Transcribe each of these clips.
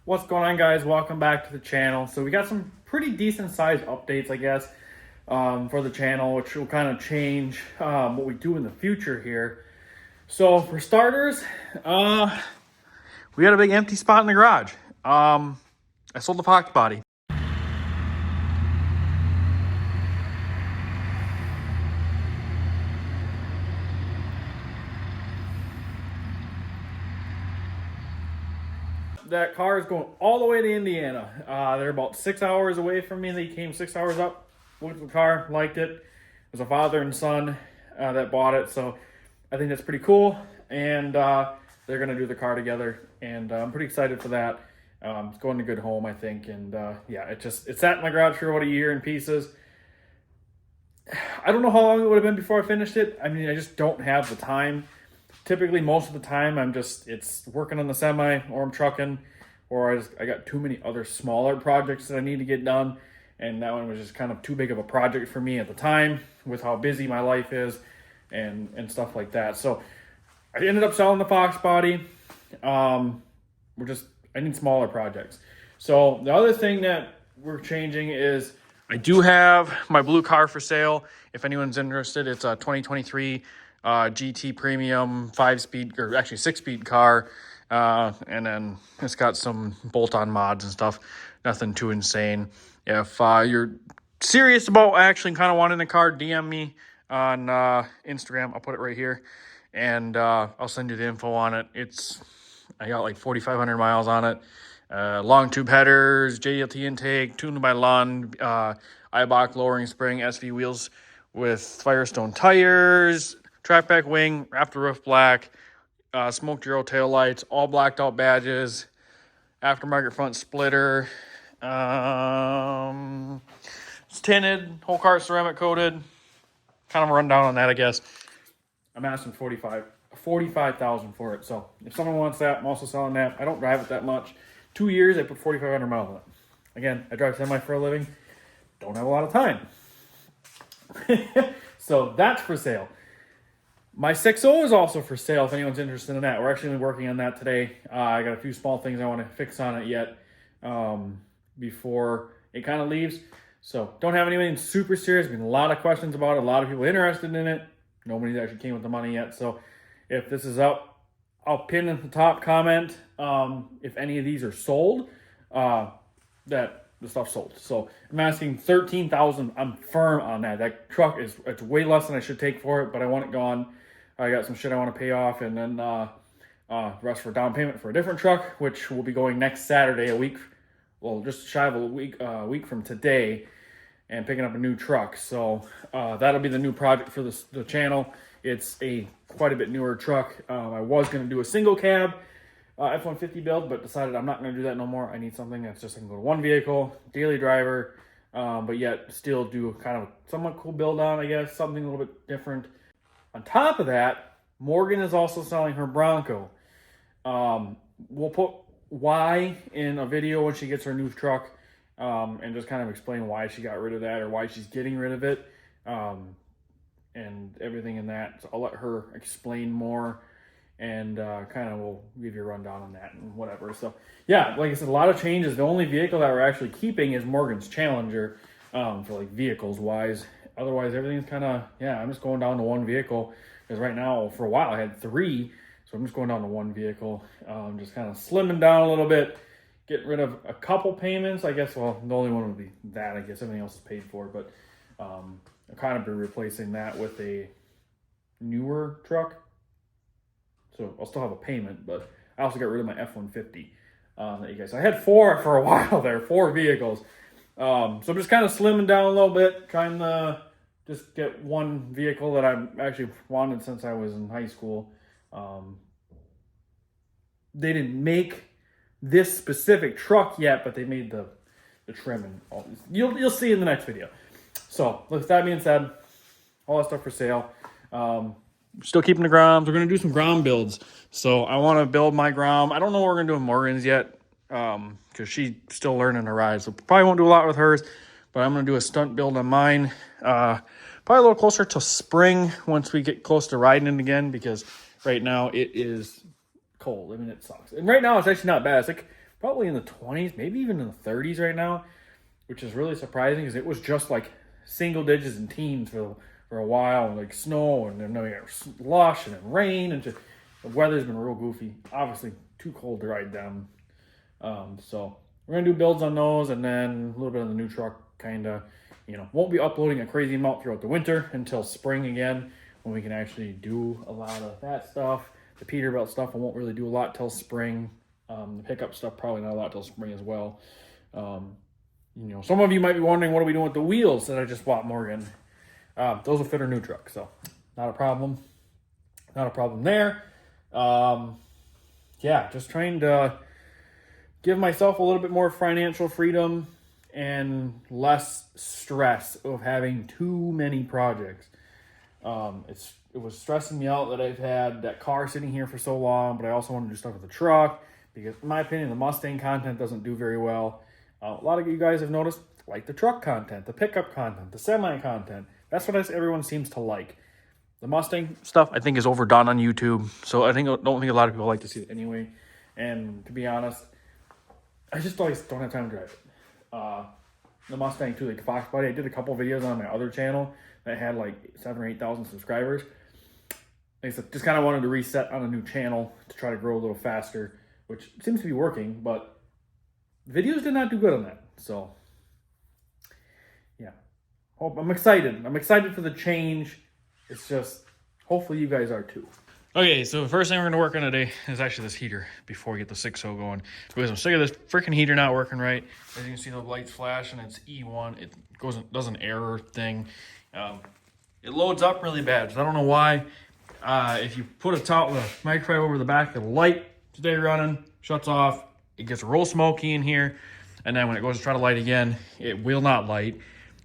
What's going on, guys? Welcome back to the channel. So we got some pretty decent sized updates, I guess, for the channel, which will kind of change what we do in the future here. So for starters, we got a big empty spot in the garage. I sold the Fox body. That car is going all the way to Indiana. They're about 6 hours away from me. They came 6 hours up, looked at the car, liked it. It was a father and son that bought it, so I think that's pretty cool. And they're gonna do the car together, and I'm pretty excited for that. It's going to good home, I think. And yeah, it sat in my garage for about a year in pieces. I don't know how long it would have been before I finished it. I mean, I just don't have the time. Typically, most of the time, it's working on the semi, or I'm trucking, or I got too many other smaller projects that I need to get done. And that one was just kind of too big of a project for me at the time with how busy my life is and stuff like that. So I ended up selling the Fox body. I need smaller projects. So the other thing that we're changing is I do have my blue car for sale. If anyone's interested, it's a 2023 GT Premium 5-speed, or actually 6-speed car. And then it's got some bolt-on mods and stuff. Nothing too insane. If you're serious about actually kind of wanting a car, DM me on Instagram. I'll put it right here. And I'll send you the info on it. I got like 4,500 miles on it. Long tube headers, JLT intake, tuned by Lund, Eibach lowering spring, SV wheels with Firestone tires, trackback wing, Raptor roof black, smoke zero tail lights, all blacked out badges, aftermarket front splitter. It's tinted, whole car ceramic coated. Kind of a rundown on that, I guess. I'm asking 45,000 for it. So if someone wants that, I'm also selling that. I don't drive it that much. 2 years, I put 4,500 miles on it. Again, I drive semi for a living. Don't have a lot of time. So that's for sale. My 6.0 is also for sale if anyone's interested in that. We're actually working on that today. I got a few small things I want to fix on it yet before it kind of leaves. So don't have anything super serious. There's been a lot of questions about it. A lot of people interested in it. Nobody's actually came with the money yet. So if this is up, I'll pin in the top comment if any of these are sold, that the stuff's sold. So I'm asking 13,000. I'm firm on that. That truck it's way less than I should take for it, but I want it gone. I got some shit I want to pay off, and then the rest for down payment for a different truck, which will be going next Saturday, just shy of a week from today, and picking up a new truck. So that'll be the new project for the channel. It's quite a bit newer truck. I was going to do a single cab F-150 build, but decided I'm not going to do that no more. I need something that's just I can go to one vehicle, daily driver, but yet still do kind of a somewhat cool build on, I guess, something a little bit different. On top of that, Morgan is also selling her Bronco. We'll put why in a video when she gets her new truck, and just kind of explain why she got rid of that or why she's getting rid of it, and everything in that. So I'll let her explain more, and kind of will give you a rundown on that and whatever. So yeah, like I said, a lot of changes. The only vehicle that we're actually keeping is Morgan's Challenger, for like vehicles wise. Otherwise, everything's kind of, I'm just going down to one vehicle, because right now, for a while, I had 3, so I'm just going down to one vehicle, just kind of slimming down a little bit, getting rid of a couple payments, I guess. Well, the only one would be that, I guess. Everything else is paid for, but I'll kind of be replacing that with a newer truck, so I'll still have a payment, but I also got rid of my F-150 that you guys, I had 4 for a while there, 4 vehicles. So I'm just kind of slimming down a little bit, trying to just get one vehicle that I've actually wanted since I was in high school. They didn't make this specific truck yet, but they made the trim and all. You'll see in the next video. So with that being said, all that stuff for sale. Still keeping the groms. We're going to do some grom builds. So I want to build my grom. I don't know what we're going to do with Morgan's yet, because she's still learning to ride. So probably won't do a lot with hers, but I'm going to do a stunt build on mine. Probably a little closer to spring once we get close to riding it again, because right now it is cold. I mean, it sucks. And right now it's actually not bad. It's like probably in the 20s, maybe even in the 30s right now, which is really surprising because it was just like single digits and teens for a while, like snow and then slush and then rain, and just the weather's been real goofy. Obviously too cold to ride them. So we're gonna do builds on those, and then a little bit on the new truck, kind of, won't be uploading a crazy amount throughout the winter until spring again, when we can actually do a lot of that stuff. The Peterbilt stuff I won't really do a lot till spring. The pickup stuff probably not a lot till spring as well. Some of you might be wondering, what are we doing with the wheels that I just bought Morgan? Those will fit our new truck, so not a problem. Not a problem there. Yeah, just trying to give myself a little bit more financial freedom and less stress of having too many projects. It was stressing me out that I've had that car sitting here for so long, but I also want to do stuff with the truck because, in my opinion, the Mustang content doesn't do very well. A lot of you guys have noticed, like the truck content, the pickup content, the semi content. That's what everyone seems to like. The Mustang stuff, I think, is overdone on YouTube, so I don't think a lot of people like to see it anyway. And to be honest, I just always don't have time to drive it. The Mustang too, like the Fox Body, I did a couple videos on my other channel that had like 7,000 or 8,000 subscribers. Like I said, just kind of wanted to reset on a new channel to try to grow a little faster, which seems to be working, but videos did not do good on that. So yeah, I'm excited. I'm excited for the change. It's just, hopefully you guys are too. Okay, so the first thing we're going to work on today is actually this heater before we get the 6.0 going. Because I'm sick of this freaking heater not working right. As you can see, the lights flash and it's E1. It does an error thing. It loads up really bad. So I don't know why. If you put a microwave over the back of the light, stay running, shuts off. It gets real smoky in here. And then when it goes to try to light again, it will not light.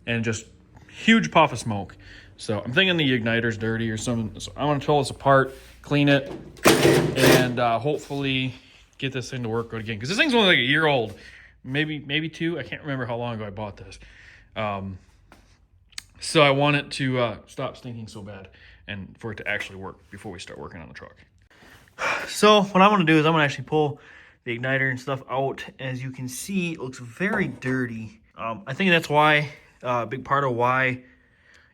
And just huge puff of smoke. So I'm thinking the igniter's dirty or something. So I want to pull this apart, clean it, and hopefully get this thing to work good again. Because this thing's only like a year old, maybe 2. I can't remember how long ago I bought this. So I want it to stop stinking so bad and for it to actually work before we start working on the truck. So what I'm going to do is I'm going to actually pull the igniter and stuff out. As you can see, it looks very dirty. I think that's why, a big part of why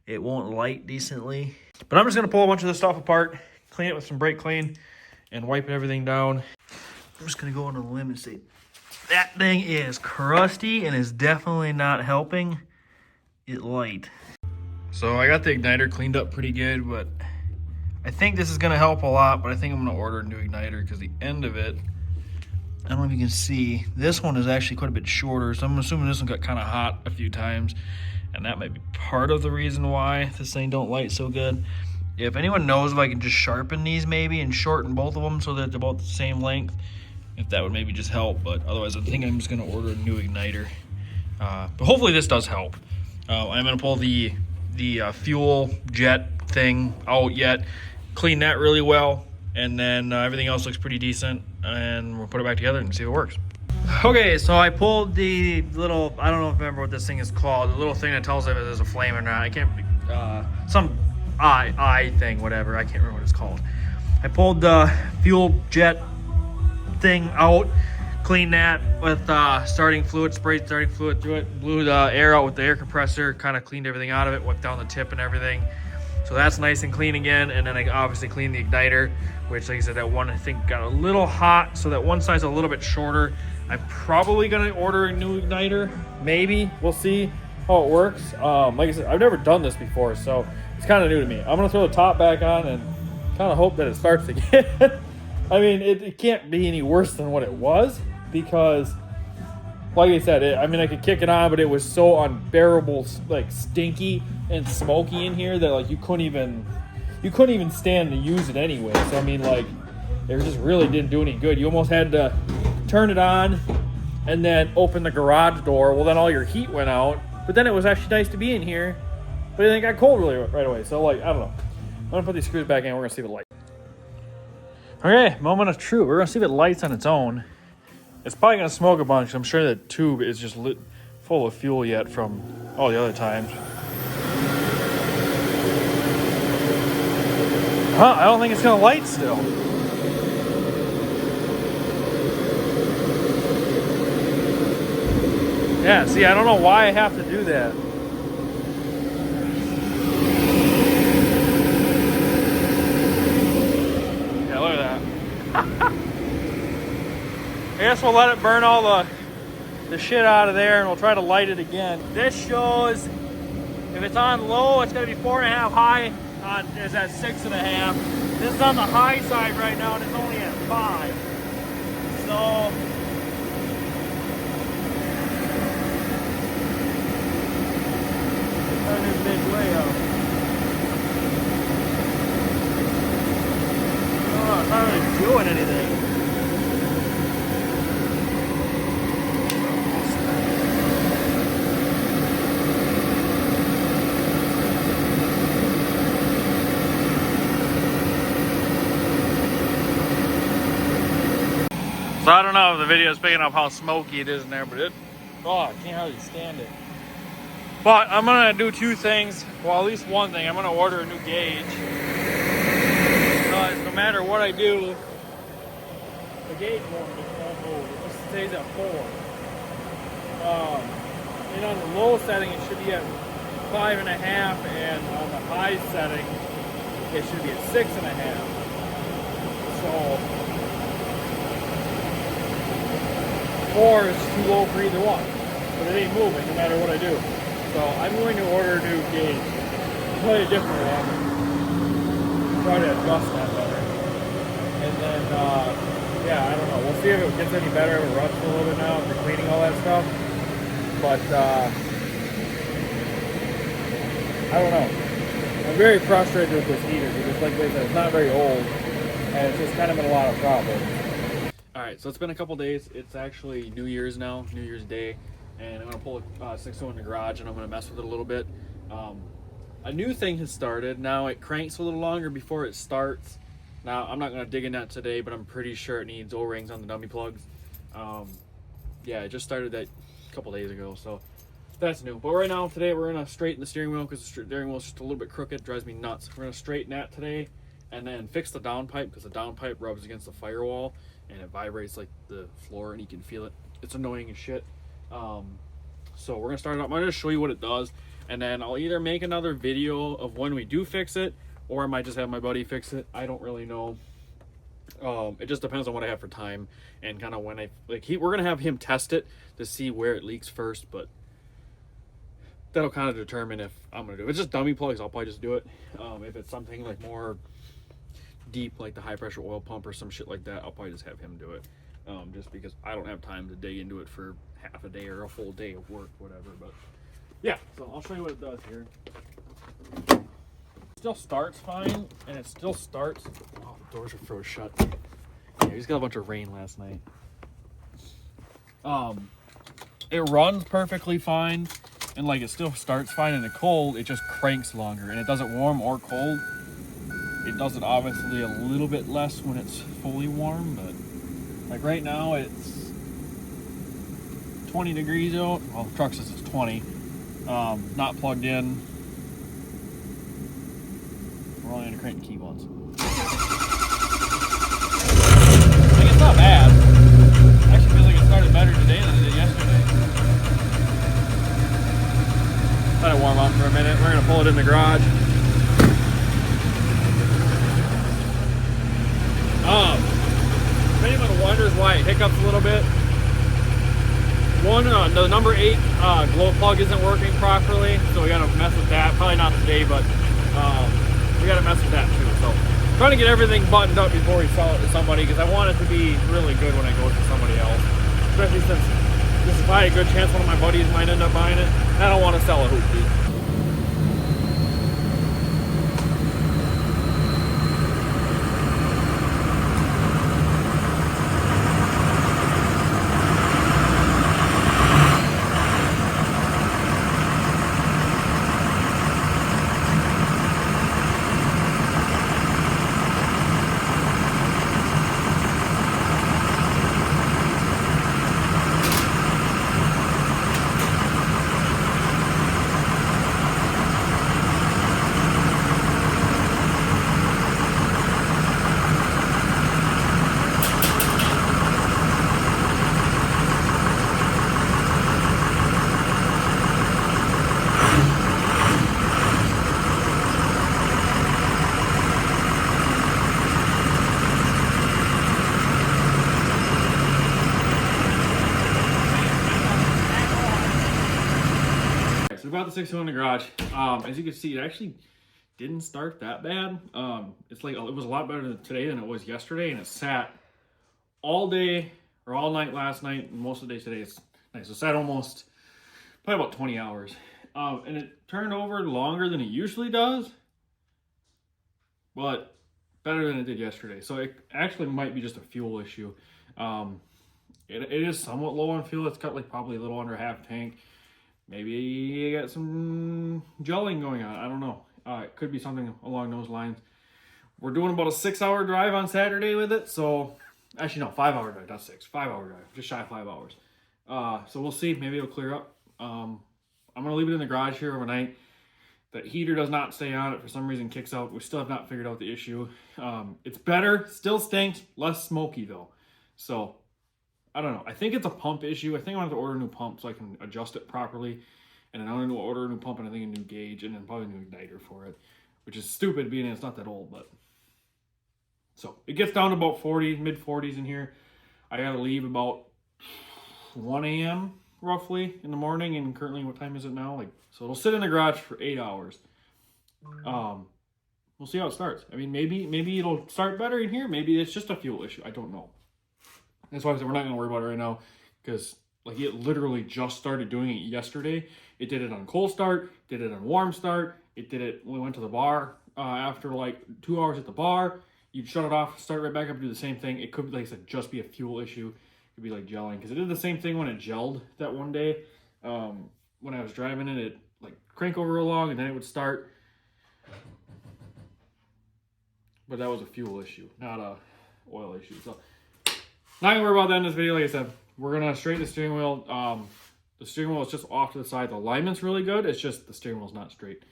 it won't light decently. But I'm just going to pull a bunch of this stuff apart, clean it with some brake clean, and wipe everything down. I'm just going to go on a limb and say, that thing is crusty and is definitely not helping it light. So I got the igniter cleaned up pretty good, but I think this is going to help a lot, but I think I'm going to order a new igniter because the end of it, I don't know if you can see, this one is actually quite a bit shorter, so I'm assuming this one got kind of hot a few times. And that might be part of the reason why this thing don't light so good. If anyone knows if I can just sharpen these maybe and shorten both of them so that they're about the same length, if that would maybe just help. But otherwise, I think I'm just going to order a new igniter. But hopefully this does help. I'm going to pull the fuel jet thing out yet, clean that really well, and then everything else looks pretty decent. And we'll put it back together and see if it works. Okay, so I pulled the little, I don't know if I remember what this thing is called, the little thing that tells if there's a flame or not. I can't, some eye thing, whatever. I can't remember what it's called. I pulled the fuel jet thing out, cleaned that with starting fluid, sprayed starting fluid through it, blew the air out with the air compressor, kind of cleaned everything out of it, wiped down the tip and everything. So that's nice and clean again. And then I obviously cleaned the igniter, which, like I said, that one I think got a little hot, so that one side's a little bit shorter. I'm probably gonna order a new igniter. Maybe, we'll see how it works. Like I said, I've never done this before, so it's kind of new to me. I'm gonna throw the top back on and kind of hope that it starts again. I mean, it can't be any worse than what it was, because like I said, I could kick it on, but it was so unbearable, like stinky and smoky in here that like you couldn't even stand to use it anyway. So I mean, like, it just really didn't do any good. You almost had to turn it on and then open the garage door. Well, then all your heat went out, but then it was actually nice to be in here, but then it got cold really right away. So like, I don't know. I'm gonna put these screws back in. We're gonna see if it lights. Okay, moment of truth. We're gonna see if it lights on its own. It's probably gonna smoke a bunch. I'm sure that tube is just lit full of fuel yet from all the other times. Huh, I don't think it's gonna light still. Yeah, see, I don't know why I have to do that. Yeah, look at that. I guess we'll let it burn all the shit out of there, and we'll try to light it again. This shows if it's on low, it's gonna be 4.5 high. Is at 6.5. This is on the high side right now, and it's only at 5. So turn this bitch way up. Oh, it's not really doing anything. So I don't know if the video is picking up how smoky it is in there, but I can't hardly stand it. But I'm gonna do two things. Well, at least one thing. I'm gonna order a new gauge. Because no matter what I do, the gauge won't move. It just stays at 4. And on the low setting, it should be at 5.5, and on the high setting, it should be at 6.5. So 4 is too low for either one, but it ain't moving no matter what I do. So I'm going to order a new gauge, play a different one, try to adjust that better. And then, yeah, I don't know. We'll see if it gets any better. It runs a little bit now after cleaning all that stuff. But I don't know. I'm very frustrated with this heater because, like I said, it's not very old, and it's just kind of been a lot of problems. Alright, so it's been a couple days. It's actually New Year's now, New Year's Day, and I'm going to pull a 6.0 in the garage, and I'm going to mess with it a little bit. A new thing has started. Now it cranks a little longer before it starts. Now, I'm not going to dig in that today, but I'm pretty sure it needs O-rings on the dummy plugs. Yeah, it just started that a couple days ago, so that's new. But right now, today, we're going to straighten the steering wheel because the steering wheel is just a little bit crooked. It drives me nuts. We're going to straighten that today and then fix the downpipe because the downpipe rubs against the firewall and it vibrates like the floor and you can feel it. It's annoying as shit. So we're going to start it up. I'm going to show you what it does, and then I'll either make another video of when we do fix it, or I might just have my buddy fix it. I don't really know. It just depends on what I have for time and kind of when we're going to have him test it to see where it leaks first, but that'll kind of determine if I'm going to do it. If it's just dummy plugs, I'll probably just do it. If it's something like more deep, like the high pressure oil pump or some shit like that, I'll probably just have him do it. Just because I don't have time to dig into it for half a day or a full day of work, whatever. But yeah, so I'll show you what it does here. It still starts fine, and it still starts. Oh, the doors are froze shut. Yeah, we just got a bunch of rain last night. It runs perfectly fine, and like it still starts fine. In the cold, it just cranks longer, and it doesn't warm or cold. It does it obviously a little bit less when it's fully warm, but like right now it's 20 degrees out. Well, the truck says it's 20. Not plugged in. We're only gonna crank the key once. Like, it's not bad. I actually feel like it started better today than it did yesterday. Let it warm up for a minute. We're gonna pull it in the garage. If anyone wonders why it hiccups a little bit, one, the number 8 glow plug isn't working properly, so we gotta mess with that. Probably not today, but we gotta mess with that too. So trying to get everything buttoned up before we sell it to somebody, because I want it to be really good when I go to somebody else. Especially since this is probably a good chance one of my buddies might end up buying it. I don't want to sell a hoopty. got the 6 in the garage. As you can see, it actually didn't start that bad. It's like, it was a lot better today than it was yesterday, and it sat all day or all night last night, and most of the day today. It's nice. It sat almost, probably about 20 hours. And it turned over longer than it usually does, but better than it did yesterday. So it actually might be just a fuel issue. It is somewhat low on fuel. It's got like probably a little under half tank. Maybe you got some gelling going on. I don't know. It could be something along those lines. We're doing about a 6-hour drive on Saturday with it. So actually, no, 5-hour drive, not 6. 5-hour drive, just shy of 5 hours. So we'll see. Maybe it'll clear up. I'm going to leave it in the garage here overnight. The heater does not stay on. It for some reason kicks out. We still have not figured out the issue. It's better. Still stinks. Less smoky though. So I don't know. I think it's a pump issue. I think I'm going to have to order a new pump so I can adjust it properly. And then I'm going to order a new pump and I think a new gauge and then probably a new igniter for it. Which is stupid being it's not that old, but. So it gets down to about 40, mid 40s in here. I got to leave about 1 a.m. roughly in the morning. And currently, what time is it now? So it'll sit in the garage for 8 hours. We'll see how it starts. I mean, maybe it'll start better in here. Maybe it's just a fuel issue. I don't know. That's why I said we're not going to worry about it right now, because like it literally just started doing it yesterday. It did it on cold start, did it on warm start. It did it when we went to the bar after like 2 hours at the bar. You'd shut it off, start right back up, do the same thing. It could, like I said, just be a fuel issue. It could be like gelling, because it did the same thing when it gelled that one day. When I was driving it like crank over real long and then it would start. But that was a fuel issue, not a oil issue. So not gonna worry about that in this video. Like I said, we're gonna straighten the steering wheel. The steering wheel is just off to the side. The alignment's really good. It's just the steering wheel's not straight.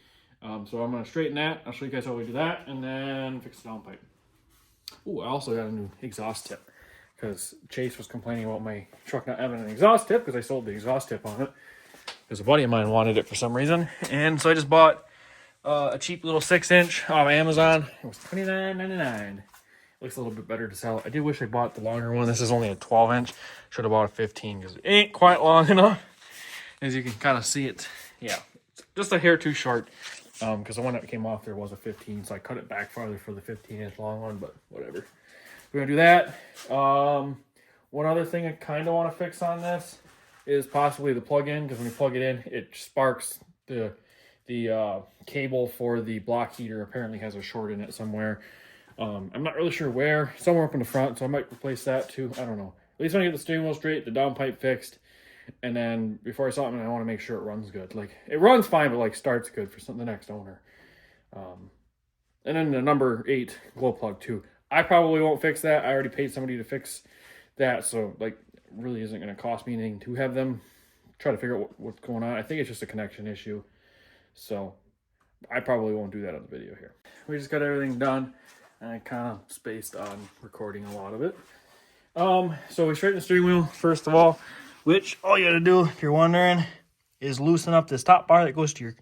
So I'm gonna straighten that. I'll show you guys how we do that, and then fix the downpipe. Oh, I also got a new exhaust tip because Chase was complaining about my truck not having an exhaust tip because I sold the exhaust tip on it. Because a buddy of mine wanted it for some reason, and so I just bought a cheap little 6-inch off Amazon. It was $29.99. Looks a little bit better to sell. I did wish I bought the longer one. This is only a 12-inch. Should have bought a 15 because it ain't quite long enough. As you can kind of see it, yeah, just a hair too short. Because the one that came off there was a 15, so I cut it back farther for the 15-inch long one, but whatever. We're gonna do that. One other thing I kind of want to fix on this is possibly the plug-in, because when you plug it in, it sparks the cable for the block heater. Apparently has a short in it somewhere. I'm not really sure where. Somewhere up in the front, so I might replace that too. I don't know. At least I want to get the steering wheel straight, the downpipe fixed, and then before I start, I want to make sure it runs good. Like it runs fine, but like starts good for the next owner. And then the number 8 glow plug too. I probably won't fix that. I already paid somebody to fix that, so like really isn't going to cost me anything to have them try to figure out what's going on. I think it's just a connection issue, so I probably won't do that on the video here. We just got everything done, and I kind of spaced on recording a lot of it. So we straighten the steering wheel first of all, which all you got to do, if you're wondering, is loosen up this top bar that goes to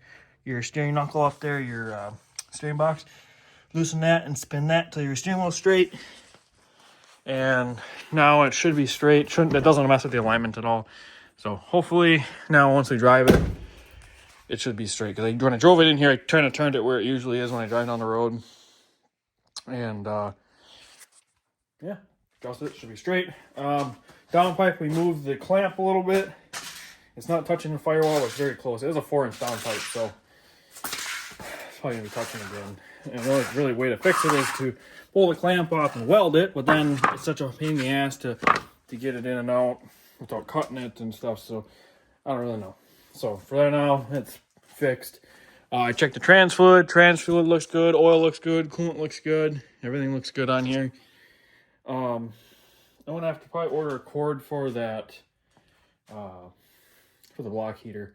your steering knuckle up there, your steering box. Loosen that and spin that till your steering wheel's straight. And now it should be straight. That doesn't mess with the alignment at all. So hopefully now once we drive it, it should be straight. Because when I drove it in here, I kind of turned it where it usually is when I drive down the road. And yeah, adjust it, should be straight. Downpipe, we moved the clamp a little bit. It's not touching the firewall, it's very close. It is a 4-inch downpipe, so it's probably gonna be touching again. And the only really way to fix it is to pull the clamp off and weld it, but then it's such a pain in the ass to get it in and out without cutting it and stuff, so I don't really know. So for that now, it's fixed. I checked the trans fluid. Trans fluid looks good. Oil looks good. Coolant looks good. Everything looks good on here. I'm going to have to probably order a cord for that, for the block heater.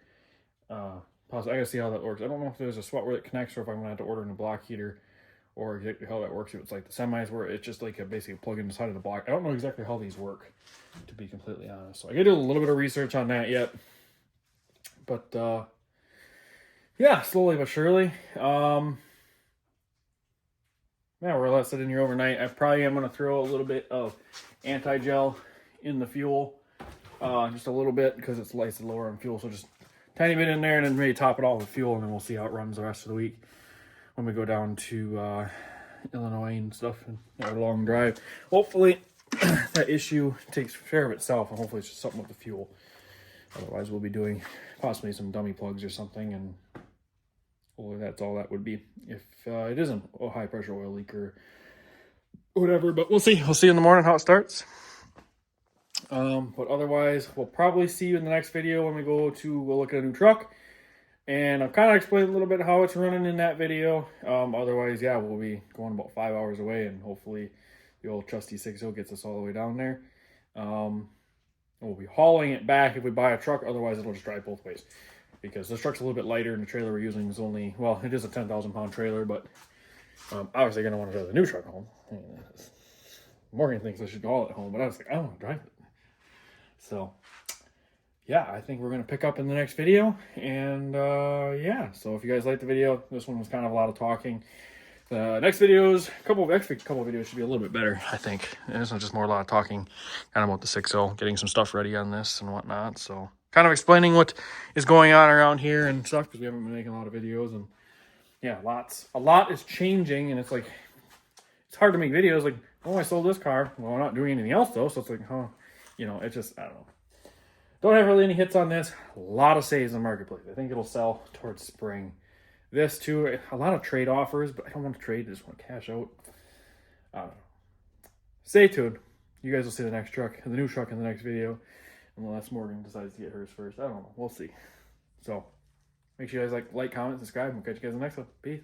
I gotta see how that works. I don't know if there's a spot where it connects or if I'm gonna have to order a new block heater or exactly how that works. If it's like the semis where it's just like a basically plug in the side of the block. I don't know exactly how these work, to be completely honest. So I gotta do a little bit of research on that yet. But yeah, slowly but surely. Yeah, we're gonna let it sit in here overnight. I probably am gonna throw a little bit of anti-gel in the fuel. Just a little bit because it's lights lower on fuel, so just tiny bit in there, and then maybe top it all with fuel, and then we'll see how it runs the rest of the week when we go down to Illinois and stuff, and our long drive. Hopefully that issue takes care of itself, and hopefully it's just something with the fuel. Otherwise we'll be doing possibly some dummy plugs or something, and hopefully that's all that would be if it isn't a high pressure oil leak or whatever. But we'll see in the morning how it starts. But otherwise we'll probably see you in the next video when we'll look at a new truck, and I'll kind of explain a little bit how it's running in that video. Otherwise, yeah, we'll be going about 5 hours away, and hopefully the old trusty 6.0 gets us all the way down there. We'll be hauling it back if we buy a truck. Otherwise, it'll just drive both ways, because this truck's a little bit lighter, and the trailer we're using is only, well, it is a 10,000 pound trailer, but obviously going to want to drive the new truck home. Morgan thinks I should haul it home, but I was like, I don't want to drive it. So yeah, I think we're going to pick up in the next video. And yeah, so if you guys liked the video, this one was kind of a lot of talking. The next videos, a couple videos should be a little bit better, I think. And this one's just more a lot of talking kind of about the 6.0, getting some stuff ready on this and whatnot. So kind of explaining what is going on around here and stuff, because we haven't been making a lot of videos. And yeah, a lot is changing, and it's like, it's hard to make videos like, oh, I sold this car. Well, I'm not doing anything else though. So it's like, huh, you know, it's just, I don't know. Don't have really any hits on this. A lot of saves in the marketplace. I think it'll sell towards spring. This too, a lot of trade offers, but I don't want to trade. I just want to cash out. I don't know. Stay tuned. You guys will see the new truck in the next video. Unless Morgan decides to get hers first. I don't know. We'll see. So make sure you guys like, comment, subscribe, and we'll catch you guys in the next one. Peace.